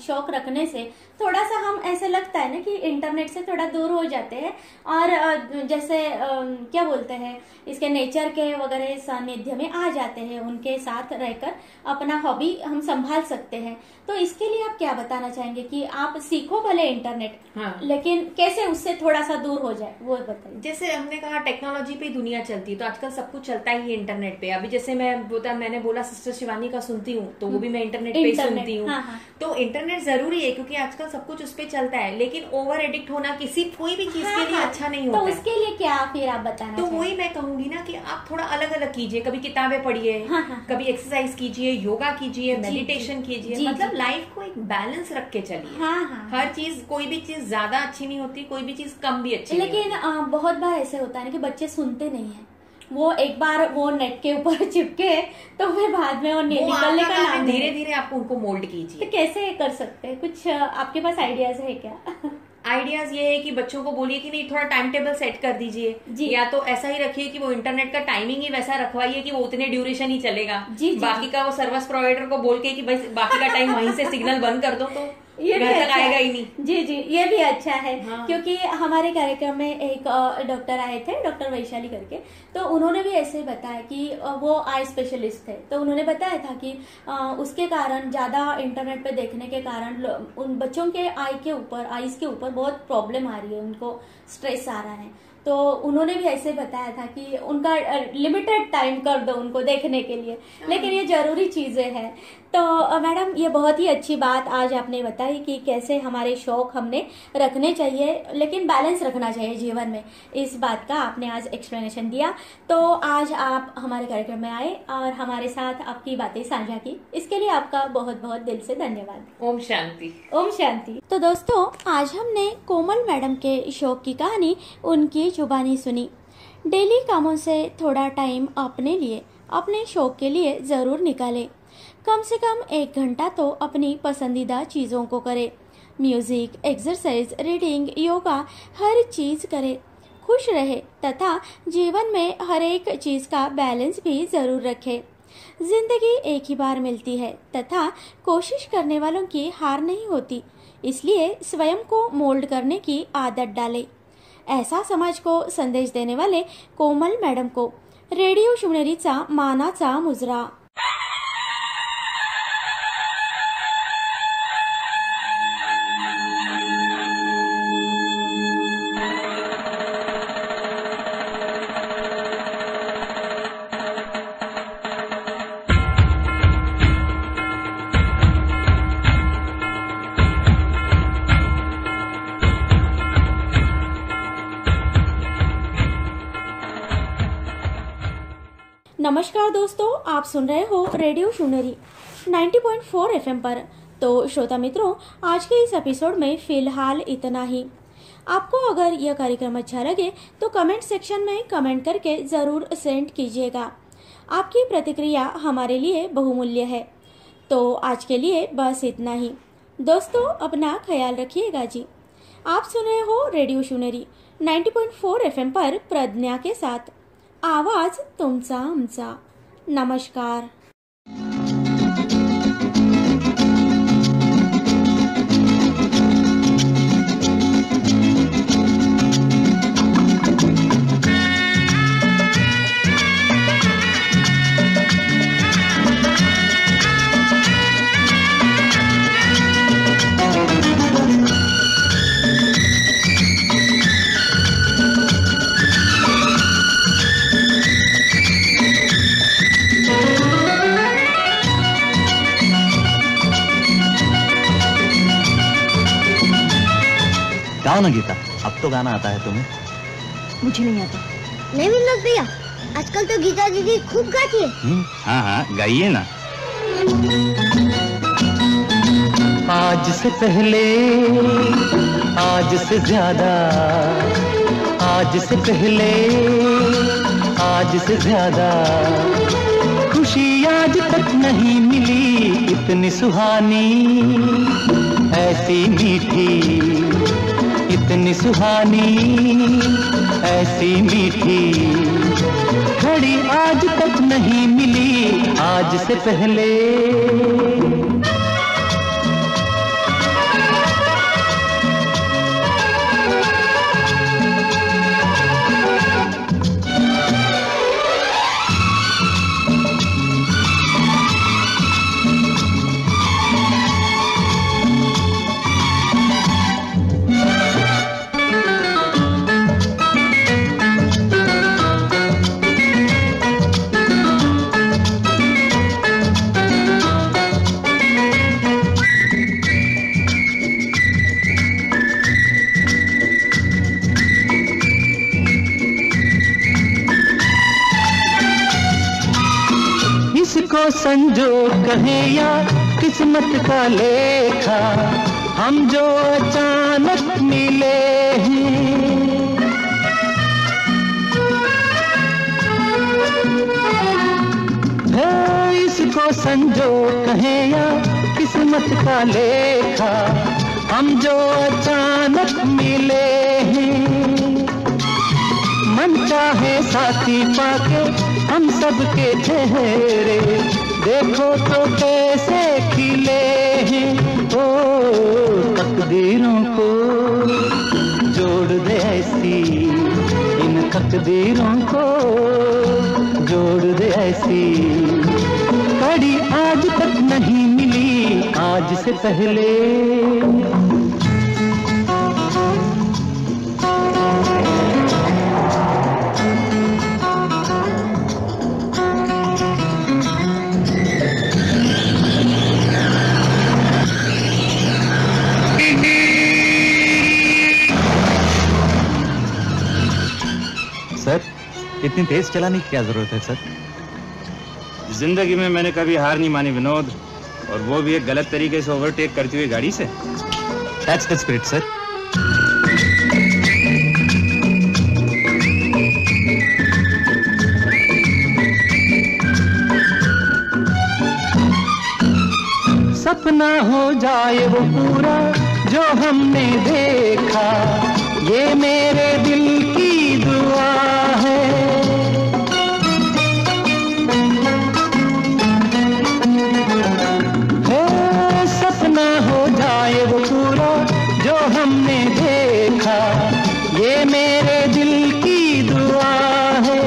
शौक रखने से थोड़ा सा हम ऐसे लगता है ना कि इंटरनेट से थोड़ा दूर हो जाते हैं और जैसे क्या बोलते हैं, इसके नेचर के वगैरह सानिध्य में आ जाते हैं, उनके साथ रहकर अपना हॉबी हम संभाल सकते हैं। तो इसके लिए आप क्या बताना चाहेंगे कि आप सीखो भले इंटरनेट, हाँ। लेकिन कैसे उससे थोड़ा सा दूर हो जाए, वो बताइए। जैसे हमने कहा टेक्नोलॉजी पे दुनिया चलती है, तो आजकल सब कुछ चलता ही है इंटरनेट पे। अभी जैसे मैंने बोला सिस्टर शिवानी का सुनती हूँ, तो वो भी मैं इंटरनेट पे सुनती हूँ। हाँ, हाँ। तो इंटरनेट जरूरी है क्योंकि आजकल सब कुछ उस पे चलता है, लेकिन ओवर एडिक्ट होना किसी कोई भी चीज के लिए अच्छा नहीं होता। तो उसके लिए क्या फिर आप बताना तो चाहेंगे? वही मैं कहूंगी ना कि आप थोड़ा अलग अलग कीजिए। कभी किताबें पढ़िए, हाँ। कभी एक्सरसाइज कीजिए, योगा कीजिए, मेडिटेशन कीजिए। जी, मतलब जी। लाइफ को एक बैलेंस रख के चलिए। हाँ। हर चीज, कोई भी चीज ज्यादा अच्छी नहीं होती, कोई भी चीज कम भी अच्छी नहीं लेकिन बहुत बार ऐसे होता है ना कि बच्चे सुनते नहीं है, वो एक बार वो नेट के ऊपर चिपके तो फिर बाद में वो निकलने का नाम नहीं। धीरे धीरे आप उनको मोल्ड कीजिए। तो कैसे कर सकते हैं, कुछ आपके पास आइडियाज है क्या? आइडियाज ये है कि बच्चों को बोलिए कि नहीं, थोड़ा टाइम टेबल सेट कर दीजिए, या तो ऐसा ही रखिए कि वो इंटरनेट का टाइमिंग ही वैसा रखवाइए कि वो उतने ड्यूरेशन ही चलेगा। जी, बाकी का वो सर्विस प्रोवाइडर को बोल के कि भाई बाकी का टाइम वहीं से सिग्नल बंद कर दो, तो ये भी घर तक अच्छा आएगा है। ही नहीं। जी जी, ये भी अच्छा है। हाँ। क्योंकि हमारे कार्यक्रम में एक डॉक्टर आए थे, डॉक्टर वैशाली करके, तो उन्होंने भी ऐसे ही बताया कि वो आई स्पेशलिस्ट थे। तो उन्होंने बताया था कि उसके कारण ज्यादा इंटरनेट पे देखने के कारण उन बच्चों के आईज के ऊपर बहुत प्रॉब्लम आ रही है, उनको स्ट्रेस आ रहा है। तो उन्होंने भी ऐसे बताया था कि उनका लिमिटेड टाइम कर दो उनको देखने के लिए, लेकिन ये जरूरी चीजें हैं। तो मैडम, ये बहुत ही अच्छी बात आज आपने बताई कि कैसे हमारे शौक हमने रखने चाहिए, लेकिन बैलेंस रखना चाहिए जीवन में। इस बात का आपने आज एक्सप्लेनेशन दिया। तो आज आप हमारे कार्यक्रम में आए और हमारे साथ आपकी बातें साझा की, इसके लिए आपका बहुत बहुत दिल से धन्यवाद। ओम शांति। ओम शांति। तो दोस्तों, आज हमने कोमल मैडम के शौक की कहानी उनकी जुबानी सुनी। डेली कामों से थोड़ा टाइम अपने लिए, अपने शौक के लिए जरूर निकालें। कम से कम 1 घंटा तो अपनी पसंदीदा चीजों को करें। म्यूजिक, एक्सरसाइज, रीडिंग, योगा, हर चीज करें। खुश रहे तथा जीवन में हर एक चीज का बैलेंस भी जरूर रखें। जिंदगी एक ही बार मिलती है तथा कोशिश करने वालों की हार नहीं होती, इसलिए स्वयं को मोल्ड करने की आदत डालें। ऐसा समाज को संदेश देने वाले कोमल मॅडम को रेडिओ शिवनेरीचा मानाचा मुजरा। नमस्कार दोस्तों, आप सुन रहे हो रेडियो शिवनेरी 90.4 FM पर। तो श्रोता मित्रों, आज के इस एपिसोड में फिलहाल इतना ही। आपको अगर यह कार्यक्रम अच्छा लगे तो कमेंट सेक्शन में कमेंट करके जरूर सेंड कीजिएगा। आपकी प्रतिक्रिया हमारे लिए बहुमूल्य है। तो आज के लिए बस इतना ही। दोस्तों, अपना ख्याल रखिएगा जी। आप सुन रहे हो रेडियो शिवनेरी 90.4 FM पर प्रज्ञा के साथ। आवाज तुमचा आमचा। नमस्कार। गाओ ना गीता, अब तो गाना आता है तुम्हें। मुझे नहीं आता। नहीं विनोद भैया, आजकल तो गीता दीदी खूब गाती है। हाँ हाँ, गाइए ना। आज से पहले, आज से ज्यादा, आज से पहले, आज से ज्यादा खुशी आज तक नहीं मिली इतनी सुहानी, ऐसी मीठी, इतनी सुहानी, ऐसी मीठी घड़ी आज तक नहीं मिली आज से पहले। इसको संजोग कहें या किस्मत का लेखा, हम जो अचानक मिले हैं, इसको संजोग कहें या किस्मत का लेखा, हम जो अचानक मिले हैं। मन चाहे साथी पाके हम सबके चेहरे देखो तो कैसे खिले हैं। तकदीरों को जोड़ दे ऐसी, इन तकदीरों को जोड़ दे ऐसी, कड़ी आज तक नहीं मिली आज से पहले। सर, इतनी तेज चलाने की क्या जरूरत है सर? जिंदगी में मैंने कभी हार नहीं मानी विनोद, और वो भी एक गलत तरीके से ओवरटेक करती हुई गाड़ी से। That's the spirit, sir. सपना हो जाए वो पूरा जो हमने देखा, ये मेरे दिल की दुआ है। सपना हो जाए वो पूरा जो हमने देखा, ये मेरे दिल की दुआ है।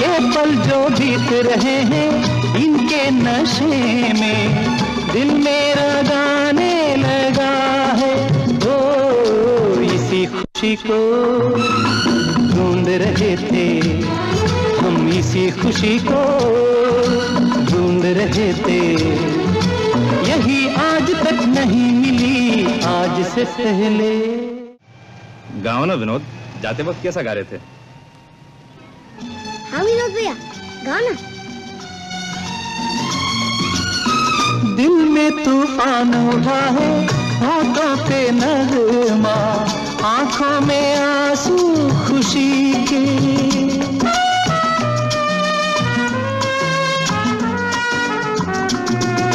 ये पल जो बीत रहे हैं इनके नशे में दिल मेरा गाने लगा है। ओ इसी खुशी को ढूंढ रहे थे हम, इसी खुशी को ढूंढ रहे थे, यही आज तक नहीं मिली आज से पहले। गाओ ना विनोद, जाते वक्त कैसा गा रहे थे? हाँ विनोद भैया, गाना। दिल में तूफान उठा है, होठों पे नगमा, आंखों में आंसू खुशी के।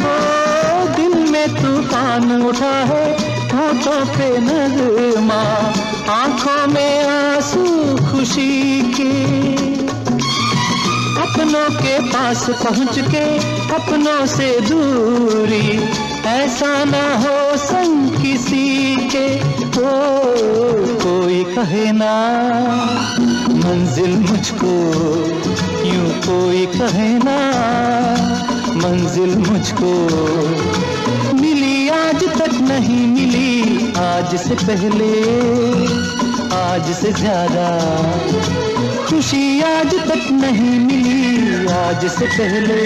ओ दिल में तूफान उठा है, होठों पे नगमा, आंखों में आंसू खुशी के। अपनों के पास पहुंच के अपनों से दूरी, ऐसा ना हो संग किसी के। ओ कोई कहे ना मंजिल मुझको, यूं कोई कहे ना मंजिल मुझको, मिली आज तक नहीं मिली आज से पहले। आज से ज्यादा खुशी आज तक नहीं मिली आज से पहले।